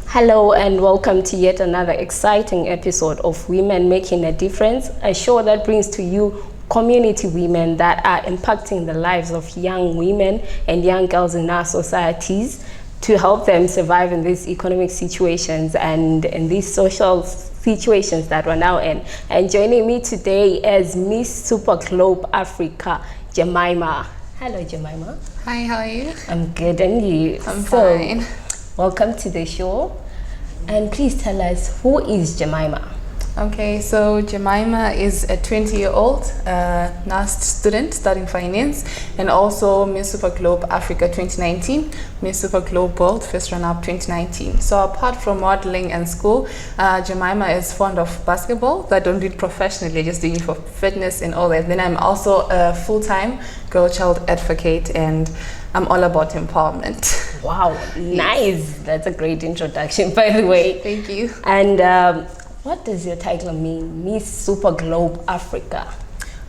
Hello and welcome to yet another exciting episode of Women Making a Difference, a show that brings to you community women that are impacting the lives of young women and young girls in our societies to help them survive in these economic situations and in these social situations that we're now in. And joining me today is Miss Superclub Africa, Jemima. Hello, Jemima. Hi, how are you? I'm good, and you? I'm fine. Welcome to the show. And please tell us, who is Jemima? Okay, so Jemima is a 20-year-old NAST student studying finance, and also Miss Superclub Africa 2019, Miss Superclub World First Run-Up 2019. So apart from modeling and school, Jemima is fond of basketball. I don't do it professionally, I just do it for fitness and all that. Then I'm also a full-time girl-child advocate, and I'm all about empowerment. Wow, nice. That's a great introduction, by the way. Thank you. And what does your title mean, Miss Superclub Africa?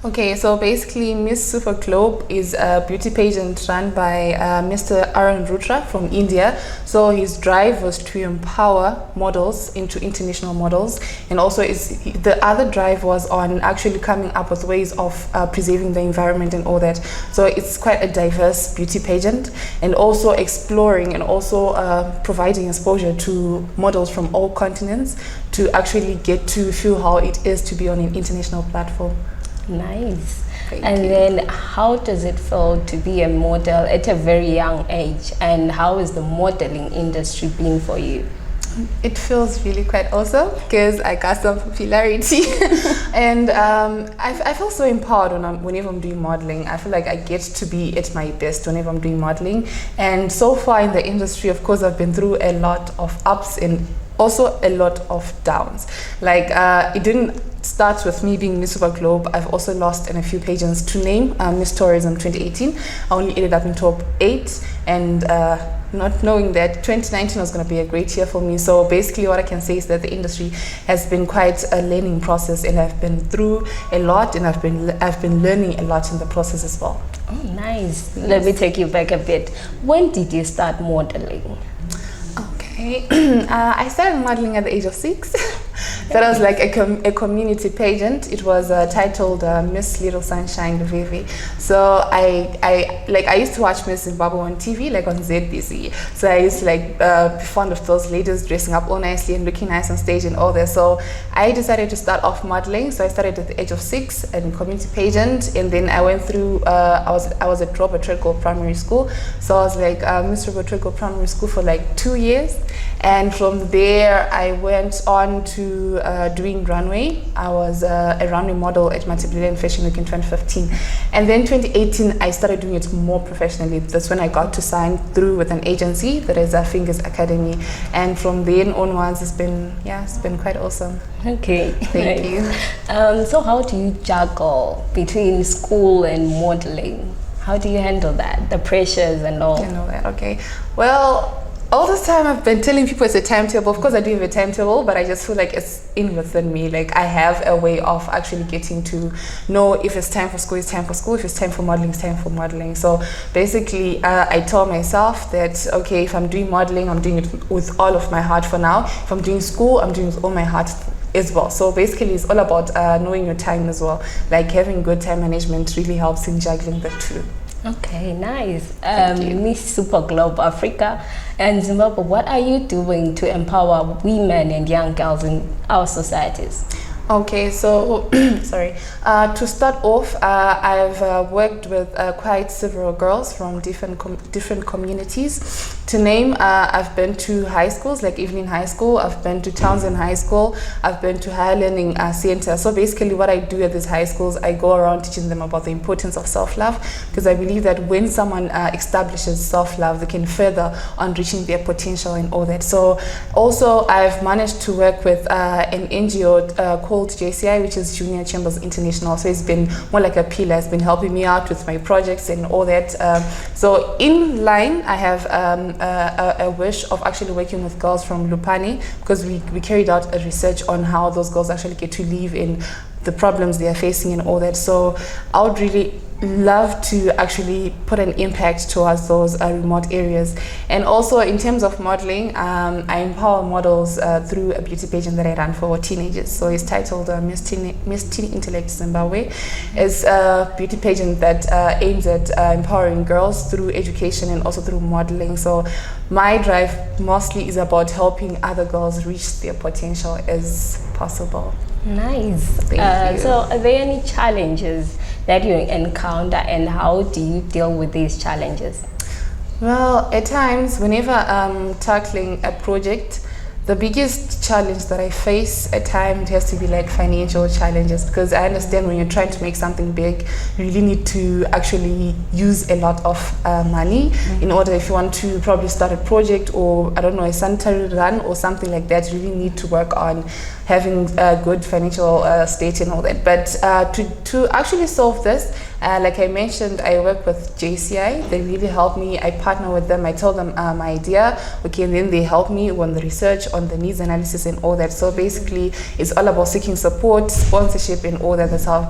Okay, so basically Miss Superclub is a beauty pageant run by Mr. Arun Rutra from India. So his drive was to empower models into international models, and also the other drive was on actually coming up with ways of preserving the environment and all that. So it's quite a diverse beauty pageant, and also exploring and also providing exposure to models from all continents to actually get to feel how it is to be on an international platform. Nice. Thank and you. Then how does it feel to be a model at a very young age, and how is the modeling industry been for you? It feels really quite awesome because I got some popularity and I feel so empowered whenever I'm doing modeling. I feel like I get to be at my best whenever I'm doing modeling. And so far in the industry, of course, I've been through a lot of ups and also a lot of downs. Like it didn't start with me being Miss Superclub. I've also lost in a few pageants. To name Miss Tourism 2018, I only ended up in top 8, and not knowing that 2019 was going to be a great year for me. So basically what I can say is that the industry has been quite a learning process, and I've been through a lot, and I've been learning a lot in the process as well. Oh, nice. Let me take you back a bit. When did you start modeling? Okay, I started modeling at the age of 6. That was like a community pageant. It was titled Miss Little Sunshine Vivi. So I used to watch Miss Zimbabwe on TV, like on ZBC. So I used to be fond of those ladies dressing up all nicely and looking nice on stage and all that. So I decided to start off modeling. So I started at the age of 6 in community pageant, and then I went through. I was at Robert Treadgold Primary School. So I was like Miss Robert Treadgold Primary School for like 2 years. And from there, I went on to doing runway. I was a runway model at Matibulile Fashion Week in 2015. And then 2018, I started doing it more professionally. That's when I got to sign through with an agency that is Fingers Academy. And from then onwards, it's been quite awesome. Okay. Thank you. So how do you juggle between school and modeling? How do you handle that? The pressures and all? I know that, okay. Well, all this time I've been telling people it's a timetable. Of course I do have a timetable, but I just feel like it's in within me. Like I have a way of actually getting to know if it's time for school, it's time for school. If it's time for modeling, it's time for modeling. So basically I told myself that, okay, if I'm doing modeling, I'm doing it with all of my heart for now. If I'm doing school, I'm doing it with all my heart as well. So basically it's all about knowing your time as well. Like having good time management really helps in juggling the two. Okay, nice. Miss Superclub Africa and Zimbabwe, what are you doing to empower women and young girls in our societies? Okay, so sorry. To start off, I've worked with quite several girls from different communities. To name, I've been to high schools like Evening High School. I've been to Townsend High School. I've been to Higher Learning Center. So basically, what I do at these high schools, I go around teaching them about the importance of self-love, because I believe that when someone establishes self-love, they can further on reaching their potential and all that. So also, I've managed to work with an NGO called JCI, which is Junior Chambers International. So it's been more like a pillar. It's been helping me out with my projects and all that. So in line, I have a wish of actually working with girls from Lupani, because we carried out a research on how those girls actually get to live in the problems they are facing and all that. So I would really love to actually put an impact towards those remote areas. And also in terms of modeling, I empower models through a beauty pageant that I run for teenagers. So it's titled Miss Teen Intellect Zimbabwe. It's a beauty pageant that aims at empowering girls through education and also through modeling. So my drive mostly is about helping other girls reach their potential as possible. Nice. Thank you. So are there any challenges that you encounter, and how do you deal with these challenges? Well, at times, whenever I'm tackling a project, the biggest challenge that I face at times it has to be like financial challenges, because I understand when you're trying to make something big, you really need to actually use a lot of money in order, if you want to probably start a project or I don't know, a sanitary run or something like that, you really need to work on having a good financial state and all that. But to actually solve this, like I mentioned, I work with JCI. They really help me. I partner with them. I tell them my idea. Okay, and then they help me on the research, on the needs analysis and all that. So basically, it's all about seeking support, sponsorship and all that. That's how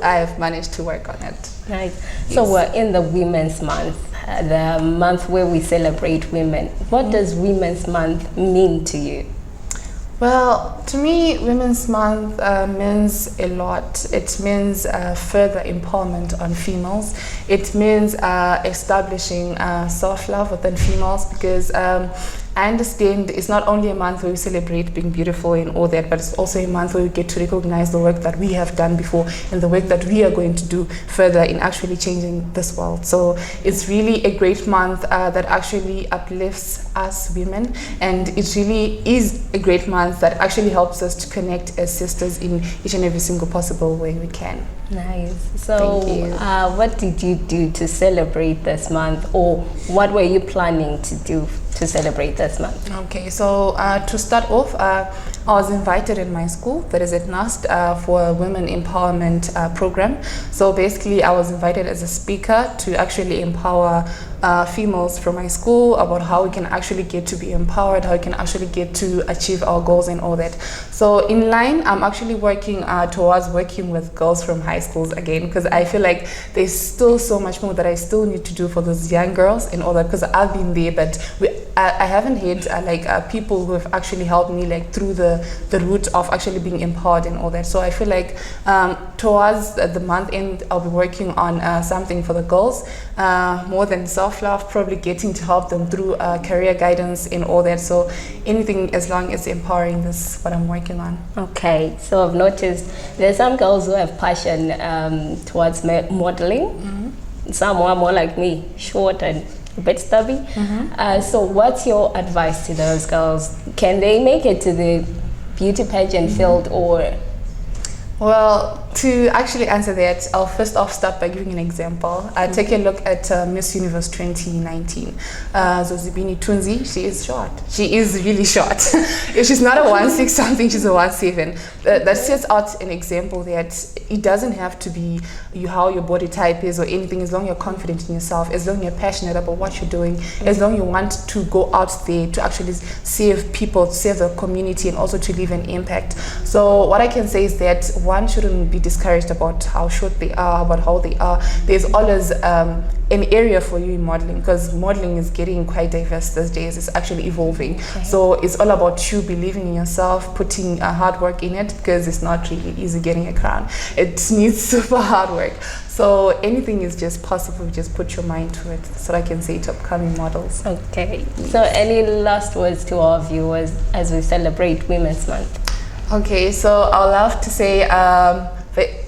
I have managed to work on it. Nice. So we're in the Women's Month, the month where we celebrate women. What does Women's Month mean to you? Well, to me, Women's Month means a lot. It means further empowerment on females. It means establishing self-love within females, because I understand it's not only a month where we celebrate being beautiful and all that, but it's also a month where we get to recognize the work that we have done before and the work that we are going to do further in actually changing this world. So it's really a great month that actually uplifts us women, and it really is a great month that actually helps us to connect as sisters in each and every single possible way we can. Nice. So what did you do to celebrate this month, or what were you planning to do to celebrate this month? Okay, so to start off, I was invited in my school, that is at NAST, for a women empowerment program. So basically I was invited as a speaker to actually empower females from my school about how we can actually get to be empowered, how we can actually get to achieve our goals and all that. So in line, I'm actually working towards working with girls from high schools again, because I feel like there's still so much more that I still need to do for those young girls and all that, because I've been there, but I haven't had people who have actually helped me like through the route of actually being empowered and all that. So I feel like towards the month end, I'll be working on something for the girls, more than self-love, probably getting to help them through career guidance and all that. So anything as long as empowering, this is what I'm working on. Okay, so I've noticed there's some girls who have passion towards modeling. Some are more like me, short and a bit stubby. So what's your advice to those girls? Can they make it to the beauty pageant field, or? Well, to actually answer that, I'll first off start by giving an example. Take a look at Miss Universe 2019. Zozibini Tunzi, she is short. She is really short. If she's not a 1.6 something, she's a 1.7. That sets out an example that it doesn't have to be how your body type is or anything, as long as you're confident in yourself, as long as you're passionate about what you're doing, as long as you want to go out there to actually save people, save the community, and also to leave an impact. So what I can say is that one shouldn't be discouraged about how short they are, about how they are. There's always an area for you in modeling, because modeling is getting quite diverse these days. It's actually evolving. Okay. So it's all about you believing in yourself, putting hard work in it, because it's not really easy getting a crown. It needs super hard work. So anything is just possible. Just put your mind to it. That's what I can say to upcoming models. Okay. So any last words to our viewers as we celebrate Women's Month? Okay, so I'll love to say,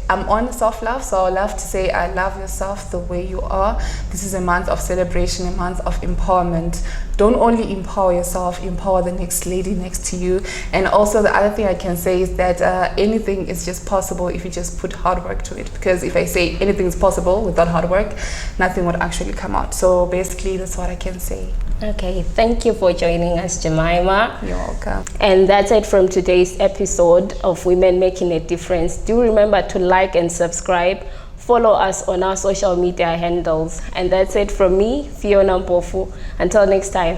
I'm on self-love, so I'll love to say I love yourself the way you are. This is a month of celebration, a month of empowerment. Don't only empower yourself, empower the next lady next to you. And also the other thing I can say is that anything is just possible if you just put hard work to it. Because if I say anything is possible without hard work, nothing would actually come out. So basically that's what I can say. Okay, thank you for joining us, Jemima. You're welcome. And that's it from today's episode of Women Making a Difference. Do remember to like and subscribe. Follow us on our social media handles. And that's it from me, Fiona Mpofu. Until next time.